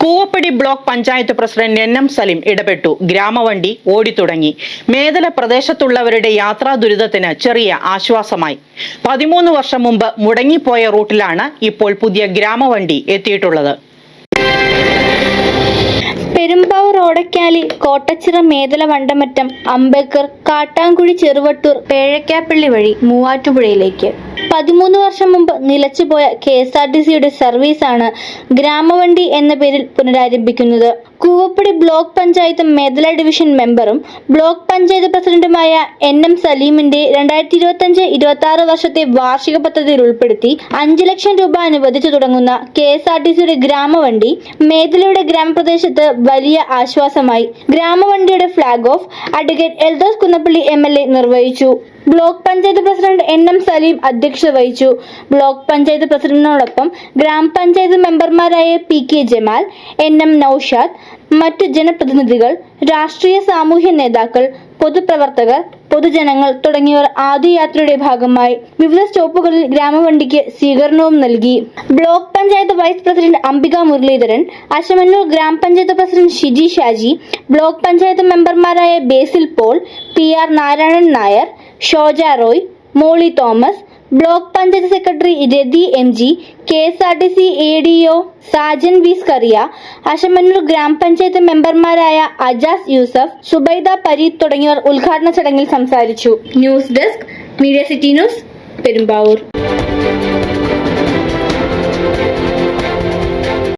Koovappady block panchayat president NM Saleem ഇടപെട്ടു. ഗ്രാമവണ്ടി ഓടിത്തുടങ്ങി. മേദല പ്രദേശത്തുള്ളവരുടെ യാത്രാ ദുരിതത്തിന് ചെറിയ ആശ്വാസമായി. 13 വർഷം മുമ്പ് മുടങ്ങിപ്പോയ റൂട്ടിലാണ് ഇപ്പോൾ പുതിയ ഗ്രാമവണ്ടി എത്തിയിട്ടുള്ളത്. പെരുമ്പാവൂർ ഓടക്കാലി കോട്ടച്ചിറ മേദല വണ്ടമറ്റം അംബേദ്കർ കാട്ടാങ്കുഴി ചെറുവട്ടൂർ പേഴക്കാപ്പള്ളി വഴി മൂവാറ്റുപുഴയിലേക്ക് 13 വർഷം മുമ്പ് നിലച്ചുപോയ KSRTCയുടെ സർവീസാണ് ഗ്രാമവണ്ടി എന്ന പേരിൽ പുനരാരംഭിക്കുന്നത്. കൂവപ്പടി ബ്ലോക്ക് പഞ്ചായത്ത് മേദല ഡിവിഷൻ മെമ്പറും ബ്ലോക്ക് പഞ്ചായത്ത് പ്രസിഡന്റുമായ NM സലീമിന്റെ 2025-26 വർഷത്തെ വാർഷിക പദ്ധതിയിൽ ഉൾപ്പെടുത്തി 5 ലക്ഷം രൂപ അനുവദിച്ചു തുടങ്ങുന്ന KSRTCയുടെ ഗ്രാമവണ്ടി മേദലയുടെ ഗ്രാമപ്രദേശത്ത് വലിയ ആശ്വാസമായി. ഗ്രാമവണ്ടിയുടെ flag off advocate Eldhose Kunnappilly MLA നിർവഹിച്ചു. Block panchayat president NM Saleem അധ്യക്ഷത വഹിച്ചു. ബ്ലോക്ക് പഞ്ചായത്ത് പ്രസിഡന്റിനോടൊപ്പം ഗ്രാമപഞ്ചായത്ത് മെമ്പർമാരായ PK ജമാൽ, NM നൌഷാദ്, മറ്റു ജനപ്രതിനിധികൾ, രാഷ്ട്രീയ സാമൂഹ്യ നേതാക്കൾ, പൊതുപ്രവർത്തകർ, പൊതുജനങ്ങൾ തുടങ്ങിയവർ ആദ്യ യാത്രയുടെ ഭാഗമായി വിവിധ സ്റ്റോപ്പുകളിൽ ഗ്രാമവണ്ടിക്ക് സ്വീകരണവും നൽകി. Block panchayat vice president Ambika Muraleedharan, Ashamannoor ഗ്രാമപഞ്ചായത്ത് പ്രസിഡന്റ് ഷിജി ഷാജി, ബ്ലോക്ക് പഞ്ചായത്ത് മെമ്പർമാരായ Basil Paul, PR Narayanan Nair, Shoja Roy, Molly Thomas, block panchayat secretary Rathi MG, KSRTC ADO Sajan V Scaria, Ashamannoor ഗ്രാമപഞ്ചായത്ത് മെമ്പർമാരായ അജാസ് യൂസഫ്, സുബൈദ പരീദ് തുടങ്ങിയവർ ഉദ്ഘാടന ചടങ്ങിൽ സംസാരിച്ചു. News desk, media city news, Perumbavoor.